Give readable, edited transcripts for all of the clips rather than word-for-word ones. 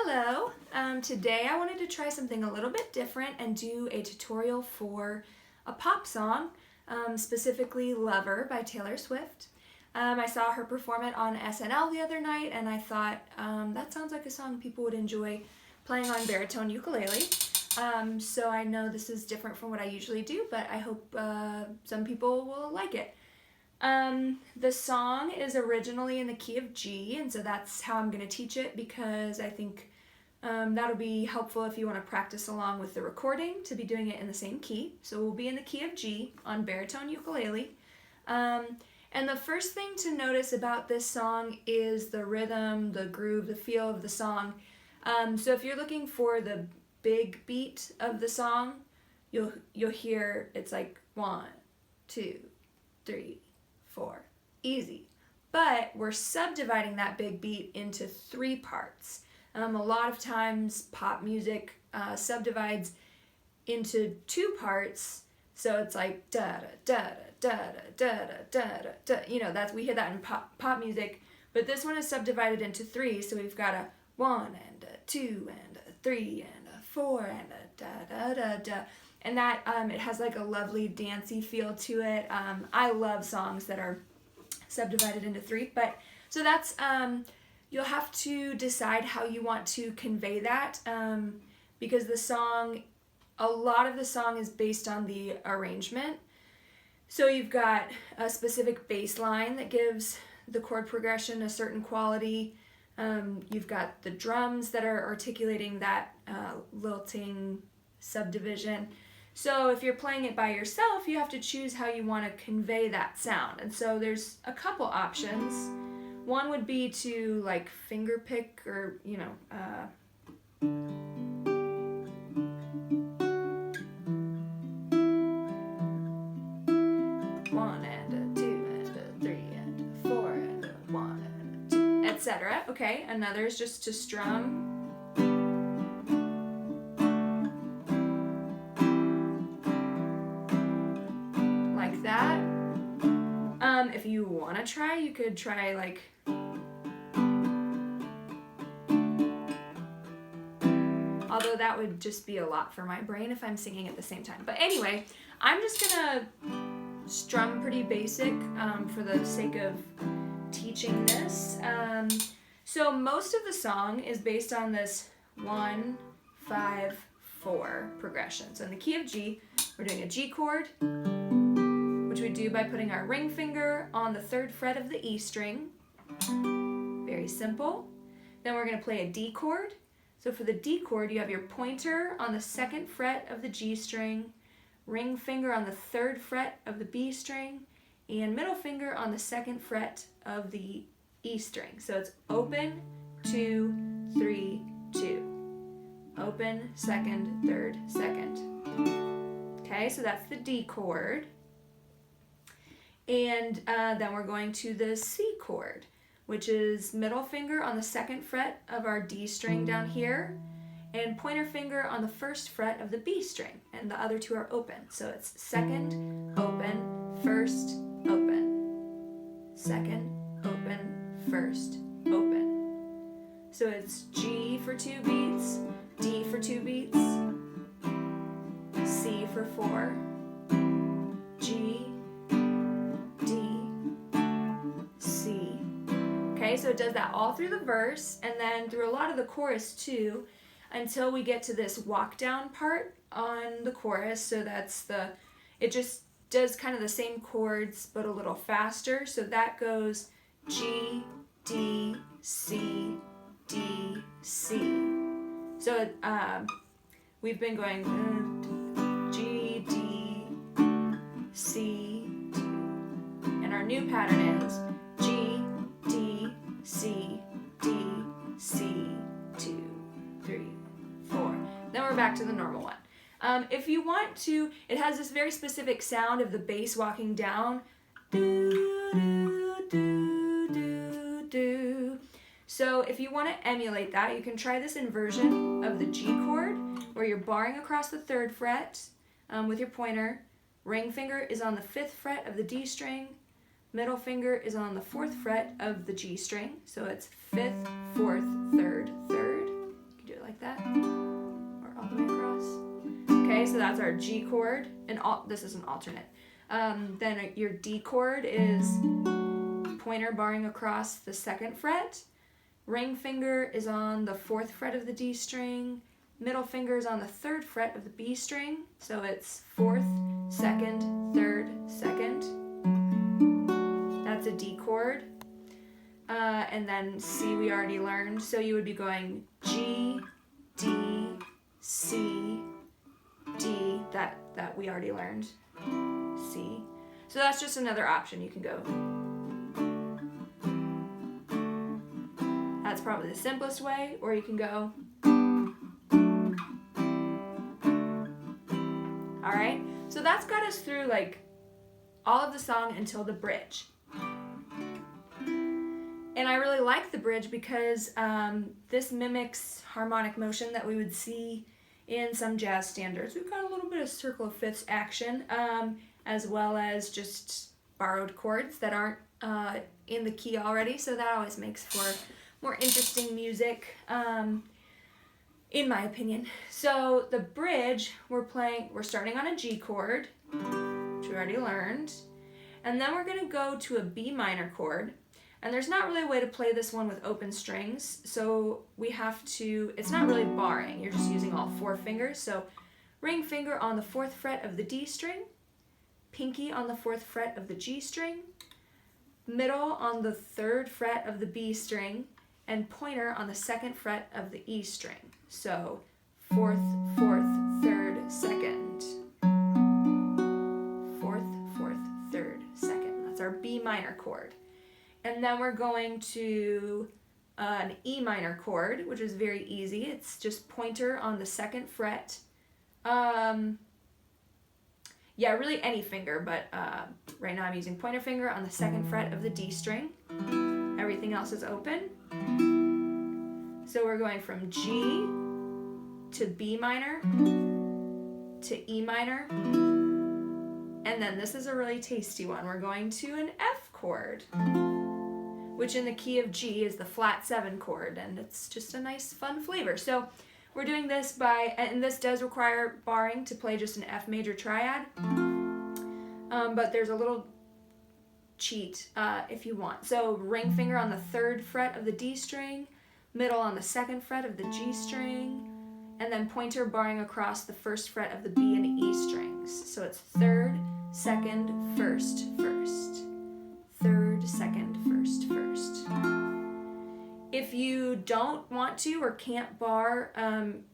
Hello, today I wanted to try something a little bit different and do a tutorial for a pop song, specifically Lover by Taylor Swift. I saw her perform it on SNL the other night and I thought that sounds like a song people would enjoy playing on baritone ukulele. So I know this is different from what I usually do, but I hope some people will like it. The song is originally in the key of G, and so that's how I'm going to teach it because I think that'll be helpful if you want to practice along with the recording to be doing it in the same key. So we'll be in the key of G on baritone ukulele. And the first thing to notice about this song is the rhythm, the groove, the feel of the song. So if you're looking for the big beat of the song, you'll hear it's like 1, 2, 3, 4, easy. But we're subdividing that big beat into 3 parts. A lot of times pop music subdivides into 2 parts, so it's like da da da da da da da da da. You know, we hear that in pop music, but this one is subdivided into 3, so we've got a 1 and a 2 and a 3 and a 4 and a da da da da. And that, it has like a lovely dancey feel to it. I love songs that are subdivided into 3, but so that's, you'll have to decide how you want to convey that, because the song, a lot of the song is based on the arrangement. So you've got a specific bass line that gives the chord progression a certain quality. You've got the drums that are articulating that lilting subdivision. So if you're playing it by yourself, you have to choose how you want to convey that sound. And so there's a couple options. One would be to like finger pick or, you know, 1 and a 2 and a 3 and a 4 and a 1 and a 2, etc. Okay, another is just to strum. That. If you want to try, you could try like although that would just be a lot for my brain if I'm singing at the same time. But anyway, I'm just gonna strum pretty basic for the sake of teaching this. So most of the song is based on this 1, 5, 4 progression. So in the key of G, we're doing a G chord, which we do by putting our ring finger on the 3rd fret of the E string. Very simple. Then we're going to play a D chord. So for the D chord, you have your pointer on the 2nd fret of the G string, ring finger on the 3rd fret of the B string, and middle finger on the 2nd fret of the E string. So it's open, 2, 3, 2. Open, 2nd, 3rd, 2nd. Okay, so that's the D chord. And then we're going to the C chord, which is middle finger on the 2nd fret of our D string down here, and pointer finger on the 1st fret of the B string, and the other 2 are open. So it's 2nd, open, 1st, open, 2nd, open, 1st, open. So it's G for 2 beats, D for 2 beats, C for 4, G, okay, so it does that all through the verse and then through a lot of the chorus too, until we get to this walk down part on the chorus. So that's it just does kind of the same chords but a little faster. So that goes G, D, C, D, C. So we've been going G, D, C, D. And our new pattern is G, D, C, D, C, 2, 3, 4. Then we're back to the normal one. If you want to, it has this very specific sound of the bass walking down. Do, do, do, do, do. So if you want to emulate that, you can try this inversion of the G chord, where you're barring across the 3rd fret with your pointer. Ring finger is on the 5th fret of the D string. Middle finger is on the 4th fret of the G string, so it's 5th, 4th, 3rd, 3rd. like that, or all the way across. Okay, so that's our G chord, and this is an alternate. Then your D chord is pointer barring across the 2nd fret. Ring finger is on the 4th fret of the D string. Middle finger is on the 3rd fret of the B string. So it's 4th, 2nd, 3rd, 2nd. That's a D chord. And then C we already learned. So you would be going G, D, C, D. That we already learned. C. So that's just another option. You can go. That's probably the simplest way, or you can go. All right, so that's got us through like all of the song until the bridge. And I really like the bridge because this mimics harmonic motion that we would see in some jazz standards. We've got a little bit of circle of fifths action, as well as just borrowed chords that aren't in the key already, so that always makes for more interesting music, in my opinion. So the bridge, we're starting on a G chord, which we already learned, and then we're going to go to a B minor chord, and there's not really a way to play this one with open strings, so we have to, it's not really barring, you're just using all 4 fingers, so ring finger on the 4th fret of the D string, pinky on the 4th fret of the G string, middle on the 3rd fret of the B string, and pointer on the 2nd fret of the E string. So 4th, 4th, 3rd, 2nd. 4th, 4th, 3rd, 2nd. That's our B minor chord. And then we're going to an E minor chord, which is very easy. It's just pointer on the 2nd fret. Yeah, really any finger, but right now I'm using pointer finger on the 2nd fret of the D string. Everything else is open. So we're going from G to B minor to E minor. And then this is a really tasty one. We're going to an F chord, which in the key of G is the flat 7 chord, and it's just a nice fun flavor. So we're doing this and this does require barring to play just an F major triad, but there's a little cheat if you want. So ring finger on the 3rd fret of the D string, middle on the 2nd fret of the G string, and then pointer barring across the 1st fret of the B and E strings. So it's 3rd, 2nd, 1st, 1st. 3rd, 2nd, 1st, 1st. If you don't want to or can't bar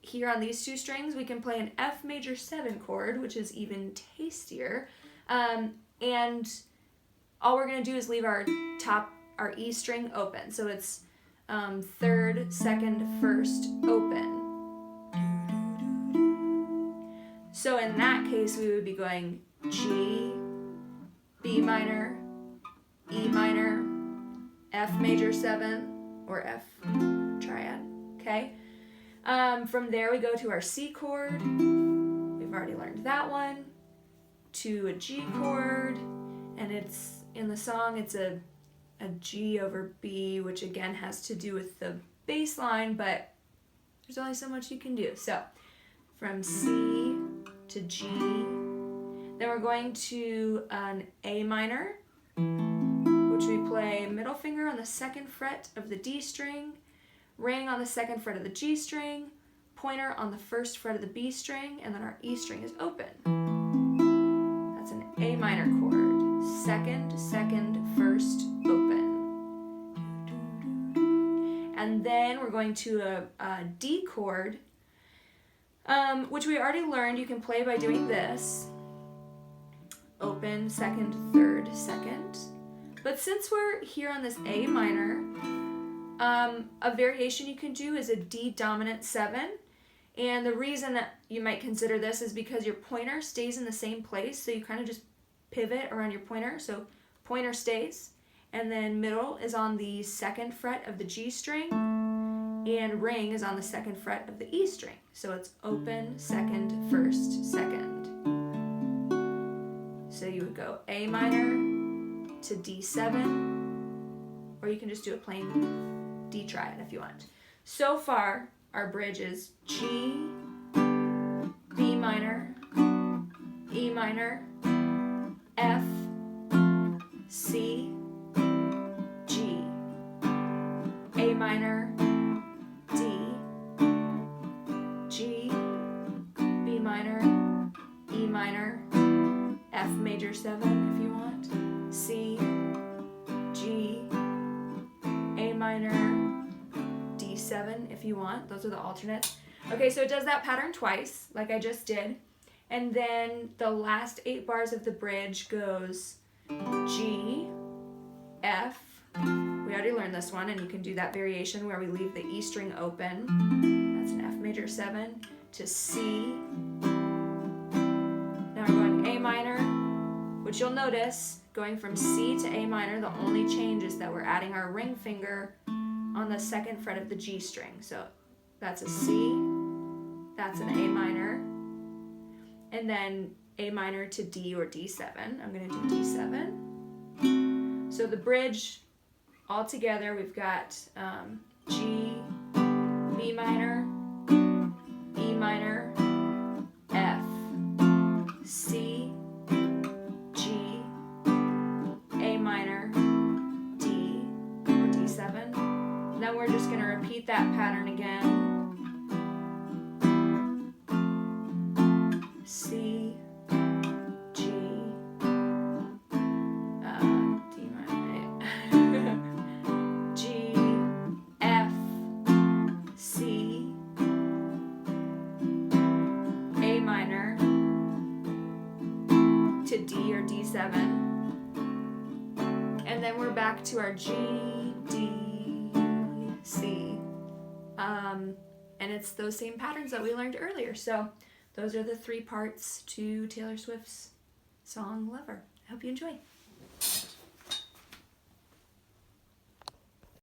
here on these 2 strings, we can play an F major 7 chord, which is even tastier. And all we're going to do is leave our E string open. So it's 3rd, 2nd, 1st, open. So in that case, we would be going G, B minor, E minor, F major 7, or F triad, okay? From there we go to our C chord. We've already learned that one. To a G chord, and it's, in the song, it's a G over B, which again has to do with the bass line, but there's only so much you can do. So from C to G, then we're going to an A minor, which we play middle finger on the 2nd fret of the D string, ring on the 2nd fret of the G string, pointer on the 1st fret of the B string, and then our E string is open. That's an A minor chord. 2nd, 2nd, 1st, open. And then we're going to a D chord, which we already learned you can play by doing this. Open, 2nd, 3rd, 2nd. But since we're here on this A minor, a variation you can do is a D dominant 7. And the reason that you might consider this is because your pointer stays in the same place, so you kind of just pivot around your pointer. So pointer stays, and then middle is on the 2nd fret of the G string, and ring is on the 2nd fret of the E string. So it's open, 2nd, 1st, 2nd. So you would go A minor to D7, or you can just do a plain D triad if you want. So far, our bridge is G, B minor, E minor, F, C, G, A minor, D, G, B minor, E minor, F major 7 if you want, C, G, A minor, D7 if you want. Those are the alternates. Okay, so it does that pattern twice, like I just did. And then the last 8 bars of the bridge goes G, F. We already learned this one, and you can do that variation where we leave the E string open. That's an F major 7 to C. Now we're going A minor, which you'll notice going from C to A minor, the only change is that we're adding our ring finger on the 2nd fret of the G string. So that's a C, that's an A minor, and then A minor to D or D7. I'm going to do D7. So the bridge all together, we've got G, B minor, E minor, F, C, G, A minor, D, or D7. Then we're just going to repeat that pattern again. C, G, D minor, G, F, C, A minor to D or D7. And then we're back to our G, D, C. And it's those same patterns that we learned earlier. So those are the 3 parts to Taylor Swift's song Lover. I hope you enjoy.